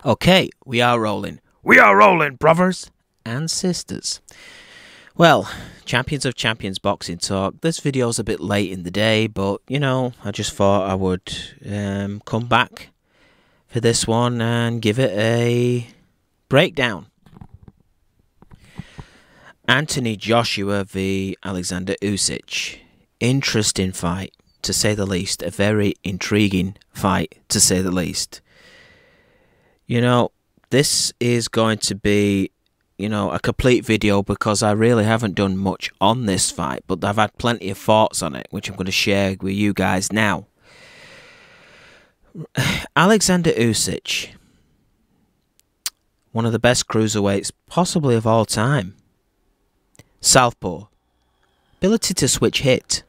Okay, we are rolling. We are rolling, brothers and sisters. Well, Champions of Champions boxing talk. This video's a bit late in the day, but, I just thought I would come back for this one and give it a breakdown. Anthony Joshua v Oleksandr Usyk. Interesting fight, to say the least. A very intriguing fight, to say the least. This is going to be, a complete video because I really haven't done much on this fight, but I've had plenty of thoughts on it, which I'm going to share with you guys now. Oleksandr Usyk, one of the best cruiserweights possibly of all time. Southpaw, ability to switch hit,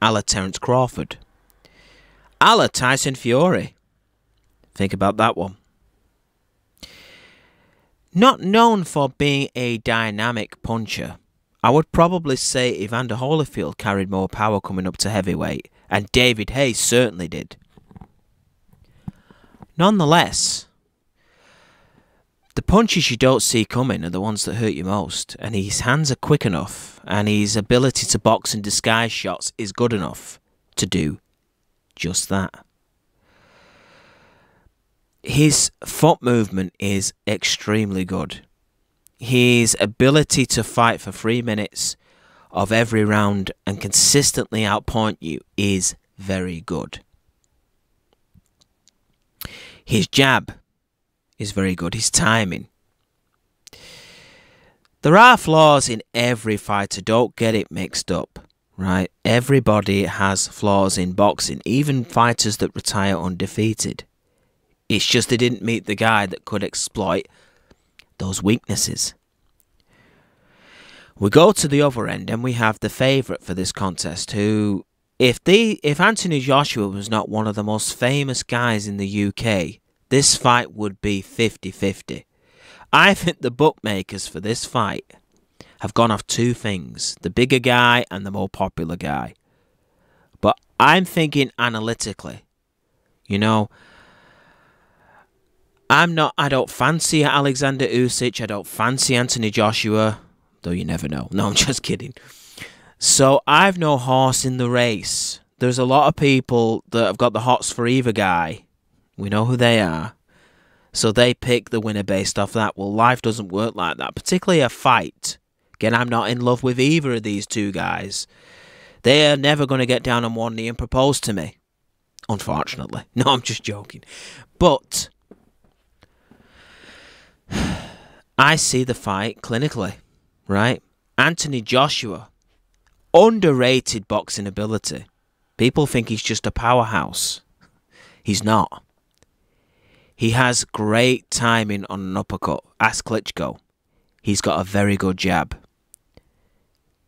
a la Terence Crawford, a la Tyson Fury. Think about that one. Not known for being a dynamic puncher. I would probably say Evander Holyfield carried more power coming up to heavyweight, and David Hayes certainly did. Nonetheless, the punches you don't see coming are the ones that hurt you most, and his hands are quick enough, and his ability to box and disguise shots is good enough to do just that. His foot movement is extremely good. His ability to fight for 3 minutes of every round and consistently outpoint you is very good. His jab is very good. His timing. There are flaws in every fighter. Don't get it mixed up, right? Everybody has flaws in boxing, even fighters that retire undefeated. It's just they didn't meet the guy that could exploit those weaknesses. We go to the other end and we have the favourite for this contest who, if Anthony Joshua was not one of the most famous guys in the UK, this fight would be 50-50. I think the bookmakers for this fight have gone off two things, the bigger guy and the more popular guy. But I'm thinking analytically, I don't fancy Oleksandr Usyk. I don't fancy Anthony Joshua. Though you never know. No, I'm just kidding. So I've no horse in the race. There's a lot of people that have got the hots for either guy. We know who they are. So they pick the winner based off that. Well, life doesn't work like that. Particularly a fight. Again, I'm not in love with either of these two guys. They are never going to get down on one knee and propose to me. Unfortunately. No, I'm just joking. But I see the fight clinically, right? Anthony Joshua, underrated boxing ability. People think he's just a powerhouse. He's not. He has great timing on an uppercut. Ask Klitschko. He's got a very good jab.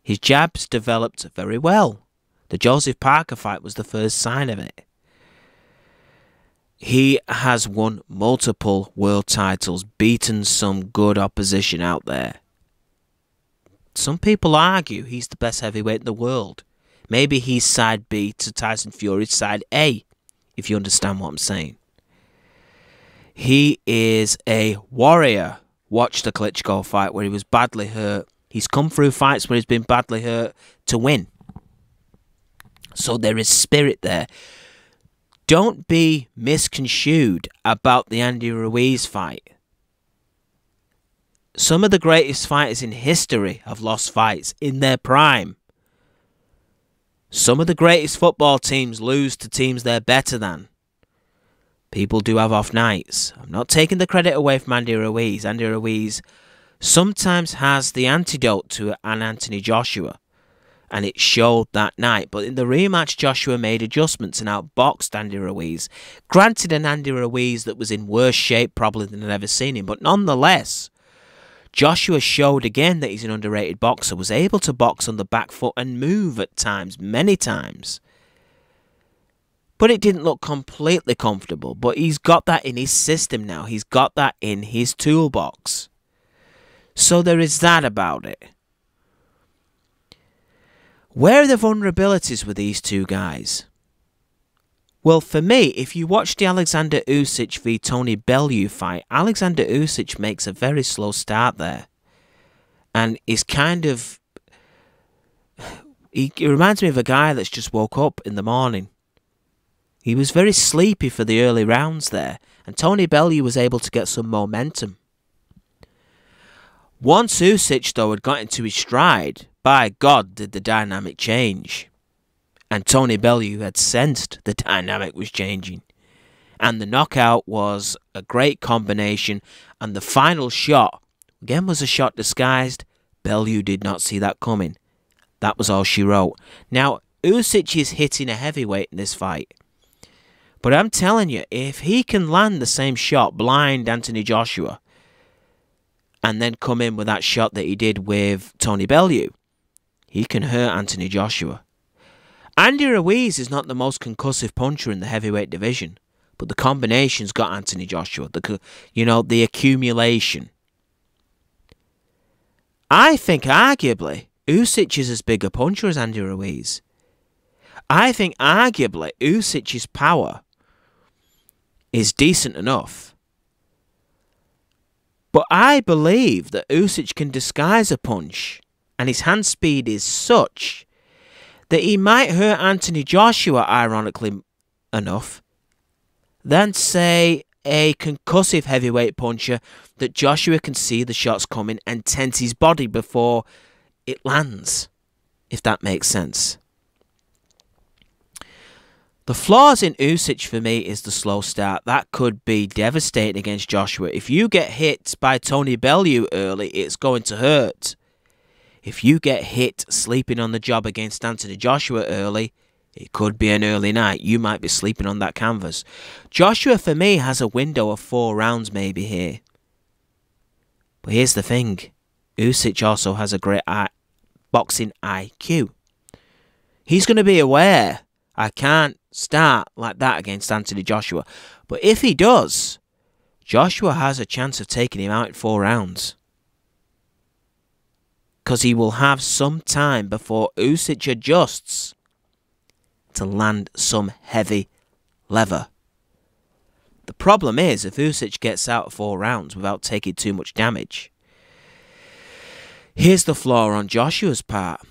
His jab's developed very well. The Joseph Parker fight was the first sign of it. He has won multiple world titles, beaten some good opposition out there. Some people argue he's the best heavyweight in the world. Maybe he's side B to Tyson Fury's side A, if you understand what I'm saying. He is a warrior. Watch the Klitschko fight where he was badly hurt. He's come through fights where he's been badly hurt to win. So there is spirit there. Don't be misconstrued about the Andy Ruiz fight. Some of the greatest fighters in history have lost fights in their prime. Some of the greatest football teams lose to teams they're better than. People do have off nights. I'm not taking the credit away from Andy Ruiz. Andy Ruiz sometimes has the antidote to an Anthony Joshua. And it showed that night. But in the rematch, Joshua made adjustments and outboxed Andy Ruiz. Granted, an Andy Ruiz that was in worse shape probably than I'd ever seen him. But nonetheless, Joshua showed again that he's an underrated boxer. Was able to box on the back foot and move at times, many times. But it didn't look completely comfortable. But he's got that in his system now. He's got that in his toolbox. So there is that about it. Where are the vulnerabilities with these two guys? Well, for me, if you watch the Oleksandr Usyk v Tony Bellew fight, Oleksandr Usyk makes a very slow start there. And is kind of... He reminds me of a guy that's just woke up in the morning. He was very sleepy for the early rounds there. And Tony Bellew was able to get some momentum. Once Usyk, though, had got into his stride, by God, did the dynamic change. And Tony Bellew had sensed the dynamic was changing. And the knockout was a great combination. And the final shot, again, was a shot disguised. Bellew did not see that coming. That was all she wrote. Now, Usyk is hitting a heavyweight in this fight. But I'm telling you, if he can land the same shot, blind Anthony Joshua, and then come in with that shot that he did with Tony Bellew, he can hurt Anthony Joshua. Andy Ruiz is not the most concussive puncher in the heavyweight division, but the combination's got Anthony Joshua. The accumulation. I think arguably Usyk is as big a puncher as Andy Ruiz. I think arguably Usyk's power is decent enough. But I believe that Usyk can disguise a punch, and his hand speed is such that he might hurt Anthony Joshua, ironically enough, than, say, a concussive heavyweight puncher that Joshua can see the shots coming and tense his body before it lands, if that makes sense. The flaws in Usyk for me is the slow start. That could be devastating against Joshua. If you get hit by Tony Bellew early, it's going to hurt. If you get hit sleeping on the job against Anthony Joshua early, it could be an early night. You might be sleeping on that canvas. Joshua, for me, has a window of 4 rounds maybe here. But here's the thing. Usyk also has a great boxing IQ. He's going to be aware, I can't start like that against Anthony Joshua. But if he does, Joshua has a chance of taking him out in 4 rounds. Because he will have some time before Usyk adjusts to land some heavy lever. The problem is, if Usyk gets out of 4 rounds without taking too much damage, here's the flaw on Joshua's part.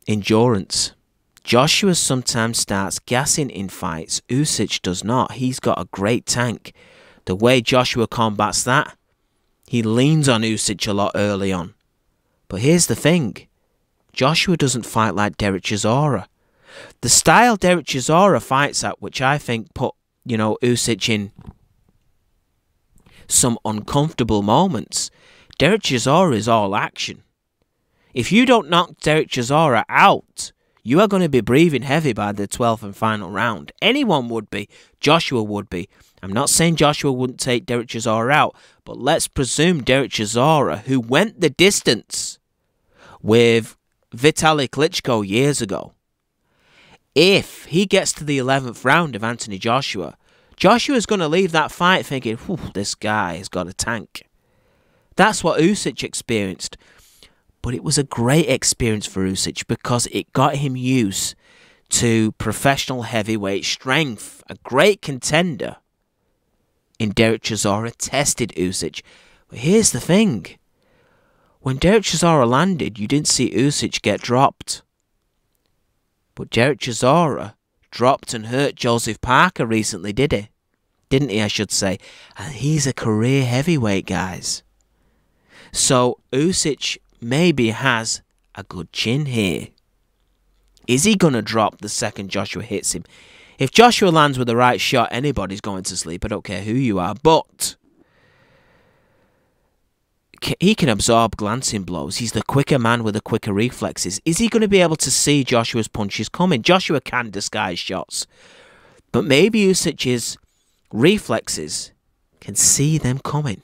Endurance. Joshua sometimes starts gassing in fights. Usyk does not. He's got a great tank. The way Joshua combats that, he leans on Usyk a lot early on. But here's the thing. Joshua doesn't fight like Derek Chisora. The style Derek Chisora fights at, which I think put, Usyk in some uncomfortable moments. Derek Chisora is all action. If you don't knock Derek Chisora out, you are going to be breathing heavy by the 12th and final round. Anyone would be. Joshua would be. I'm not saying Joshua wouldn't take Derek Chisora out, but let's presume Derek Chisora, who went the distance with Vitaly Klitschko years ago, if he gets to the 11th round of Anthony Joshua, Joshua's going to leave that fight thinking, this guy has got a tank. That's what Usyk experienced. But it was a great experience for Usyk because it got him used to professional heavyweight strength. A great contender in Derek Chisora tested Usyk. But here's the thing. When Derek Chisora landed, you didn't see Usyk get dropped. But Derek Chisora dropped and hurt Joseph Parker recently, did he? Didn't he, I should say. And he's a career heavyweight, guys. So Usyk maybe has a good chin here. Is he going to drop the second Joshua hits him? If Joshua lands with the right shot, anybody's going to sleep. I don't care who you are. But he can absorb glancing blows. He's the quicker man with the quicker reflexes. Is he going to be able to see Joshua's punches coming? Joshua can disguise shots. But maybe Usyk's reflexes can see them coming.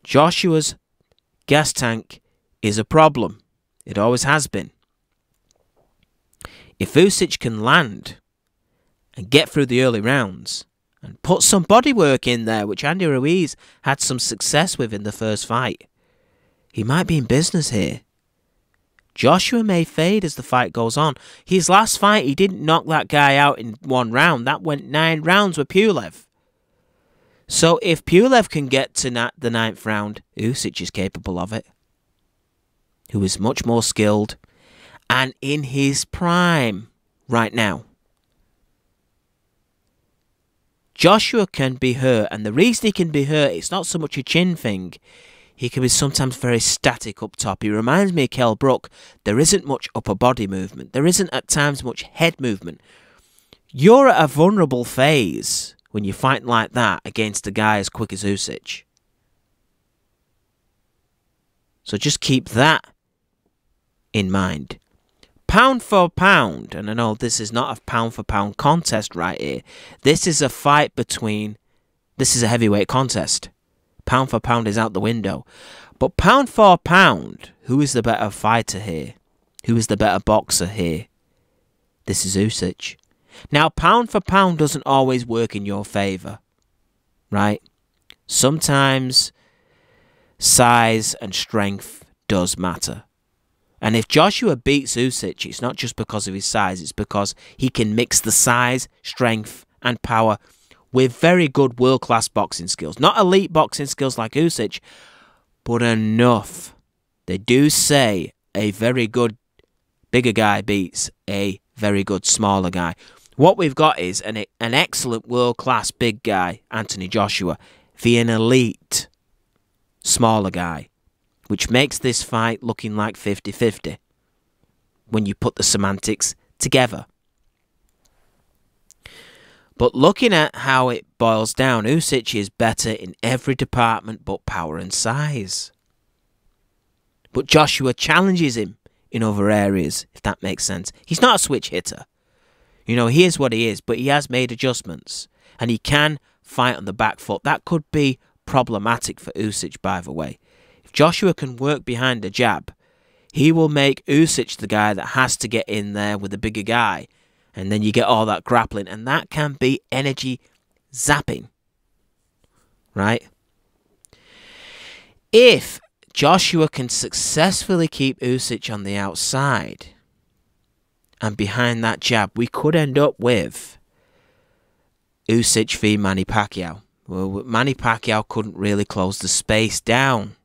Joshua's gas tank is a problem. It always has been. If Usyk can land and get through the early rounds and put some body work in there, which Andy Ruiz had some success with in the first fight, he might be in business here. Joshua may fade as the fight goes on. His last fight, he didn't knock that guy out in 1 round. That went 9 rounds with Pulev. So if Pulev can get to the 9th round, Usyk is capable of it. Who is much more skilled and in his prime right now. Joshua can be hurt, and the reason he can be hurt, it's not so much a chin thing. He can be sometimes very static up top. He reminds me of Kell Brook. There isn't much upper body movement. There isn't at times much head movement. You're at a vulnerable phase when you fight like that against a guy as quick as Usyk. So just keep that in mind. Pound for pound, and I know this is not a pound for pound contest right here. This is a fight between, this is a heavyweight contest. Pound for pound is out the window. But pound for pound, who is the better fighter here? Who is the better boxer here? This is Usyk. Now, pound for pound doesn't always work in your favour, right? Sometimes size and strength does matter. And if Joshua beats Usyk, it's not just because of his size, it's because he can mix the size, strength and power with very good world-class boxing skills. Not elite boxing skills like Usyk, but enough. They do say a very good bigger guy beats a very good smaller guy. What we've got is an excellent world-class big guy, Anthony Joshua, v an elite smaller guy, which makes this fight looking like 50-50 when you put the semantics together. But looking at how it boils down, Usyk is better in every department but power and size. But Joshua challenges him in other areas, if that makes sense. He's not a switch hitter. You know, he is what he is, but he has made adjustments. And he can fight on the back foot. That could be problematic for Usyk, by the way. If Joshua can work behind a jab, he will make Usyk the guy that has to get in there with the bigger guy. And then you get all that grappling. And that can be energy zapping. Right? If Joshua can successfully keep Usyk on the outside and behind that jab, we could end up with Usyk v Manny Pacquiao. Well, Manny Pacquiao couldn't really close the space down.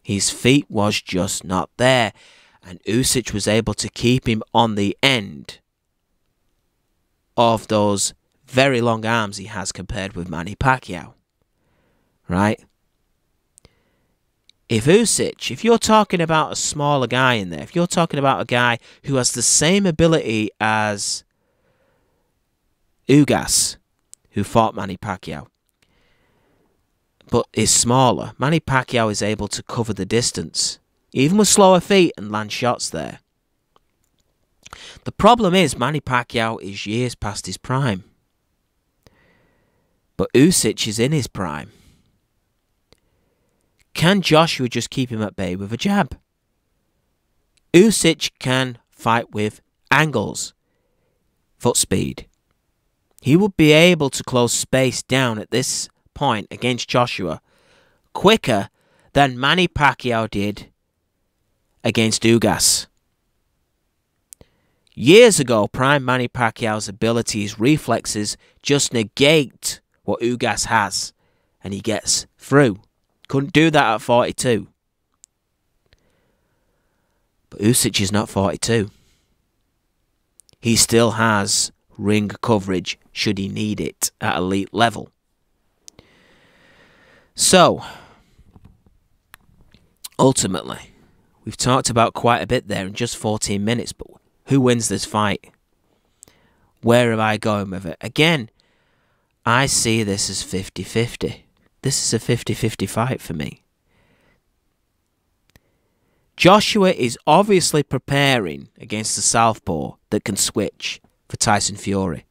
His feet was just not there. And Usyk was able to keep him on the end of those very long arms he has compared with Manny Pacquiao. Right? If Usyk, if you're talking about a smaller guy in there, if you're talking about a guy who has the same ability as Ugas, who fought Manny Pacquiao, but is smaller, Manny Pacquiao is able to cover the distance, even with slower feet, and land shots there. The problem is Manny Pacquiao is years past his prime. But Usyk is in his prime. Can Joshua just keep him at bay with a jab? Usyk can fight with angles, foot speed. He would be able to close space down at this point against Joshua quicker than Manny Pacquiao did against Ugas. Years ago, prime Manny Pacquiao's abilities, reflexes, just negate what Ugas has, and he gets through. Couldn't do that at 42. But Usyk is not 42. He still has ring coverage should he need it at elite level. So, ultimately, we've talked about quite a bit there in just 14 minutes, but who wins this fight? Where am I going with it? Again, I see this as 50-50. This is a 50-50 fight for me. Joshua is obviously preparing against the southpaw that can switch for Tyson Fury.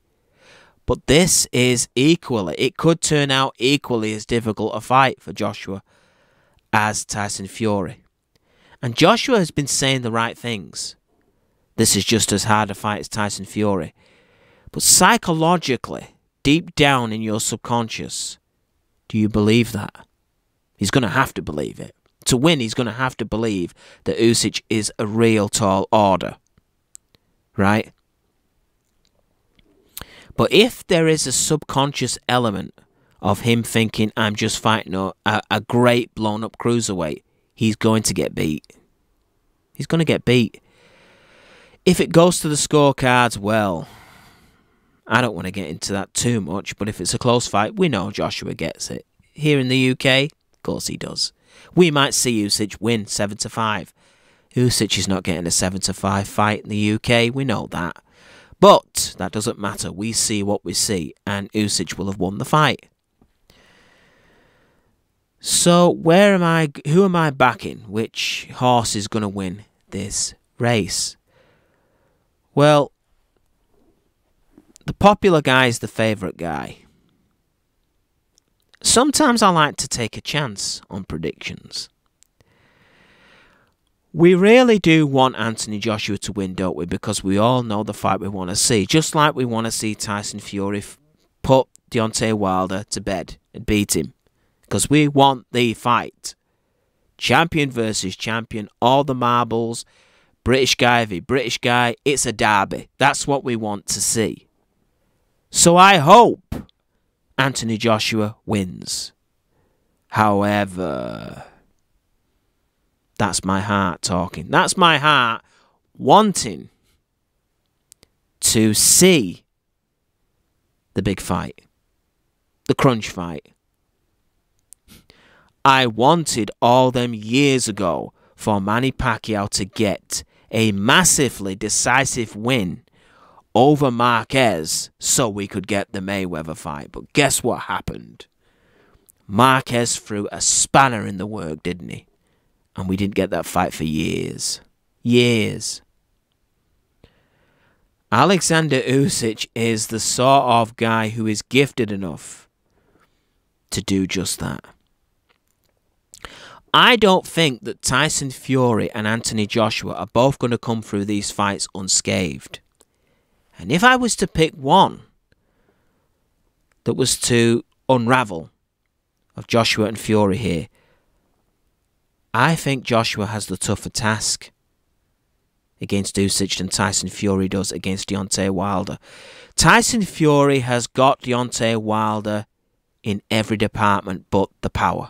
But this is equally, it could turn out equally as difficult a fight for Joshua as Tyson Fury. And Joshua has been saying the right things. This is just as hard a fight as Tyson Fury. But psychologically, deep down in your subconscious, do you believe that? He's going to have to believe it. To win, he's going to have to believe that Usyk is a real tall order. Right? But if there is a subconscious element of him thinking, I'm just fighting a great blown-up cruiserweight, he's going to get beat. He's going to get beat. If it goes to the scorecards, well, I don't want to get into that too much, but if it's a close fight, we know Joshua gets it. Here in the UK, of course he does. We might see Usyk win 7-5. Usyk is not getting a 7-5 fight in the UK, we know that. But that doesn't matter. We see what we see, and Usyk will have won the fight. So who am I backing? Which horse is going to win this race? Well, the popular guy is the favourite guy. Sometimes I like to take a chance on predictions. We really do want Anthony Joshua to win, don't we? Because we all know the fight we want to see. Just like we want to see Tyson Fury put Deontay Wilder to bed and beat him. Because we want the fight. Champion versus champion, all the marbles, British guy v British guy, it's a derby. That's what we want to see. So I hope Anthony Joshua wins. However, that's my heart talking. That's my heart wanting to see the big fight. The crunch fight. I wanted all them years ago for Manny Pacquiao to get a massively decisive win over Marquez so we could get the Mayweather fight. But guess what happened? Marquez threw a spanner in the work, didn't he? And we didn't get that fight for years. Years. Oleksandr Usyk is the sort of guy who is gifted enough to do just that. I don't think that Tyson Fury and Anthony Joshua are both going to come through these fights unscathed. And if I was to pick one that was to unravel of Joshua and Fury here, I think Joshua has the tougher task against Usyk than Tyson Fury does against Deontay Wilder. Tyson Fury has got Deontay Wilder in every department but the power.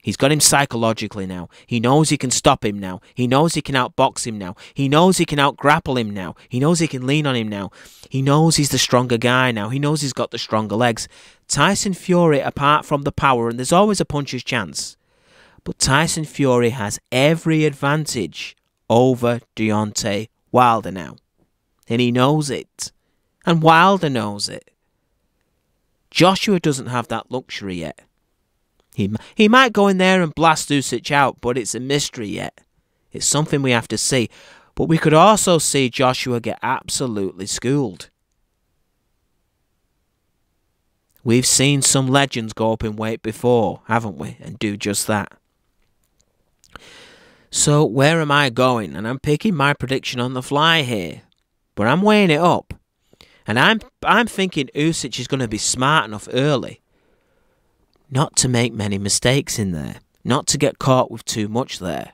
He's got him psychologically now. He knows he can stop him now. He knows he can outbox him now. He knows he can outgrapple him now. He knows he can lean on him now. He knows he's the stronger guy now. He knows he's got the stronger legs. Tyson Fury, apart from the power, and there's always a puncher's chance, but Tyson Fury has every advantage over Deontay Wilder now. And he knows it. And Wilder knows it. Joshua doesn't have that luxury yet. He might go in there and blast Usyk out, but it's a mystery yet. It's something we have to see. But we could also see Joshua get absolutely schooled. We've seen some legends go up in weight before, haven't we? And do just that. So where am I going? And I'm picking my prediction on the fly here. But I'm weighing it up. And I'm thinking Usyk is going to be smart enough early not to make many mistakes in there. Not to get caught with too much there.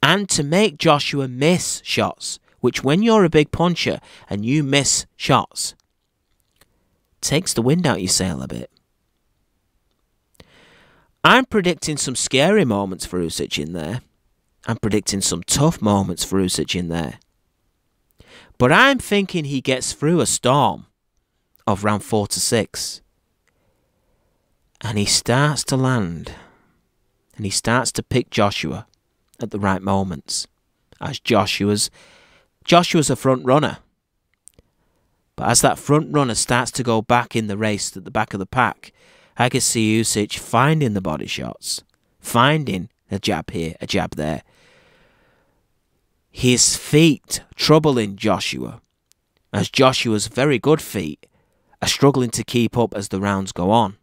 And to make Joshua miss shots. Which when you're a big puncher and you miss shots, takes the wind out your sail a bit. I'm predicting some scary moments for Usyk in there. I'm predicting some tough moments for Usyk in there. But I'm thinking he gets through a storm of round 4 to 6. And he starts to land. And he starts to pick Joshua at the right moments. As Joshua's a front runner. But as that front runner starts to go back in the race at the back of the pack, I can see Usyk finding the body shots. Finding a jab here, a jab there. His feet troubling Joshua. As Joshua's very good feet are struggling to keep up as the rounds go on.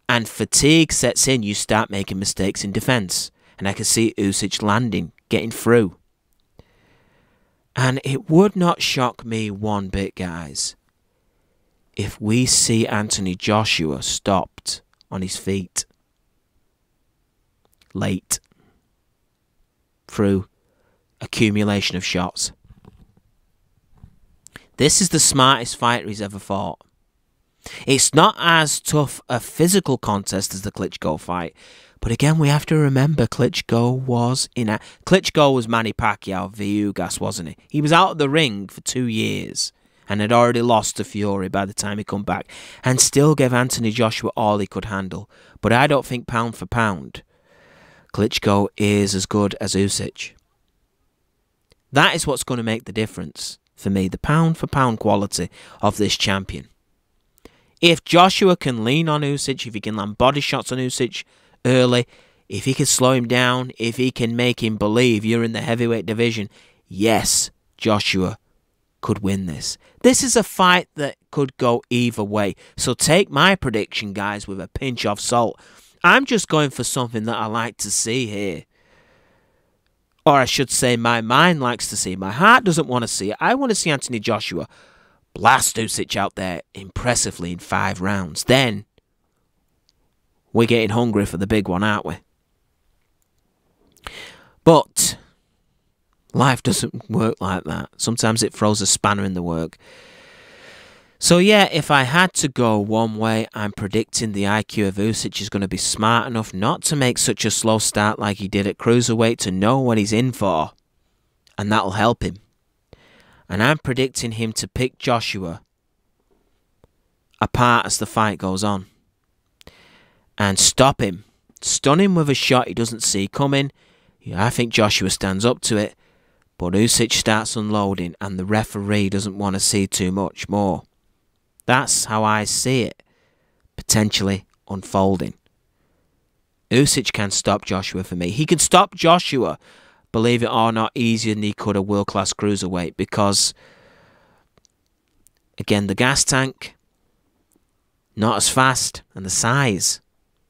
And fatigue sets in, you start making mistakes in defence. And I can see Usyk landing, getting through. And it would not shock me one bit, guys, if we see Anthony Joshua stopped on his feet. late through accumulation of shots. This is the smartest fighter he's ever fought. It's not as tough a physical contest as the Klitschko fight, but again, we have to remember Klitschko was Manny Pacquiao v. Ugas, wasn't he? He was out of the ring for 2 years and had already lost to Fury by the time he come back, and still gave Anthony Joshua all he could handle. But I don't think pound for pound, Klitschko is as good as Usyk. That is what's going to make the difference for me, the pound for pound quality of this champion. If Joshua can lean on Usyk, if he can land body shots on Usyk early, if he can slow him down, if he can make him believe you're in the heavyweight division, yes, Joshua could win this. This is a fight that could go either way. So take my prediction, guys, with a pinch of salt. I'm just going for something that I like to see here. Or I should say my mind likes to see. My heart doesn't want to see it. I want to see Anthony Joshua blast Usyk out there impressively in 5 rounds. Then we're getting hungry for the big one, aren't we? But life doesn't work like that. Sometimes it throws a spanner in the work. So yeah, if I had to go one way, I'm predicting the IQ of Usyk is going to be smart enough not to make such a slow start like he did at cruiserweight, to know what he's in for, and that'll help him. And I'm predicting him to pick Joshua apart as the fight goes on and stop him, stun him with a shot he doesn't see coming. I think Joshua stands up to it, but Usyk starts unloading and the referee doesn't want to see too much more. That's how I see it potentially unfolding. Usyk can stop Joshua for me. He can stop Joshua, believe it or not, easier than he could a world-class cruiserweight, because, again, the gas tank, not as fast, and the size.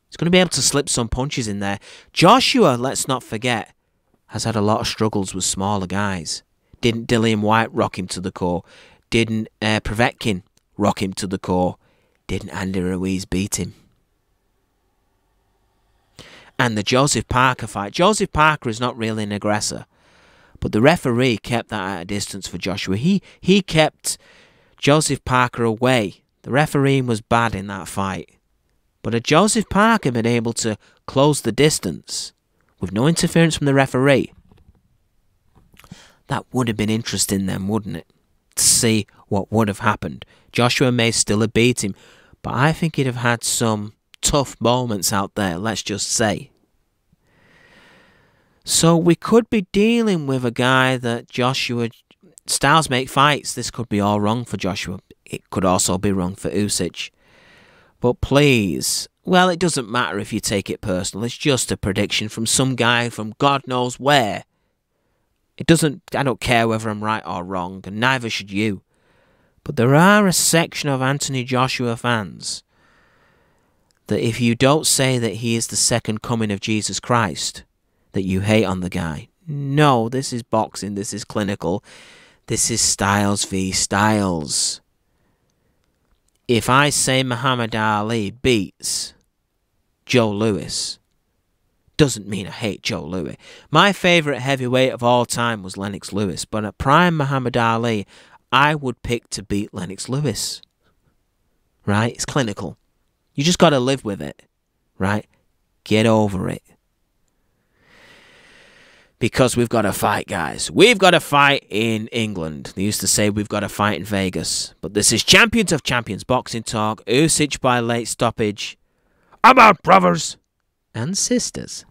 He's going to be able to slip some punches in there. Joshua, let's not forget, has had a lot of struggles with smaller guys. Didn't Dillian White rock him to the core? Didn't Povetkin rock him to the core? Didn't Andy Ruiz beat him? And the Joseph Parker fight. Joseph Parker is not really an aggressor, but the referee kept that at a distance for Joshua. He kept Joseph Parker away. The refereeing was bad in that fight. But had Joseph Parker been able to close the distance with no interference from the referee, that would have been interesting then, wouldn't it? To see what would have happened. Joshua may still have beat him, but I think he'd have had some tough moments out there, let's just say. So we could be dealing with a guy that Joshua, styles make fights. This could be all wrong for Joshua. It could also be wrong for Usyk. But please, well, it doesn't matter if you take it personal. It's just a prediction from some guy from God knows where. I don't care whether I'm right or wrong, and neither should you. But there are a section of Anthony Joshua fans that if you don't say that he is the second coming of Jesus Christ, that you hate on the guy. No, this is boxing, this is clinical, this is Styles v. Styles. If I say Muhammad Ali beats Joe Louis, doesn't mean I hate Joe Louis. My favourite heavyweight of all time was Lennox Lewis, but at prime Muhammad Ali, I would pick to beat Lennox Lewis. Right? It's clinical. You just got to live with it. Right? Get over it. Because we've got to fight, guys. We've got to fight in England. They used to say we've got to fight in Vegas. But this is Champions of Champions Boxing Talk. Usyk by late stoppage. I'm out, brothers and sisters.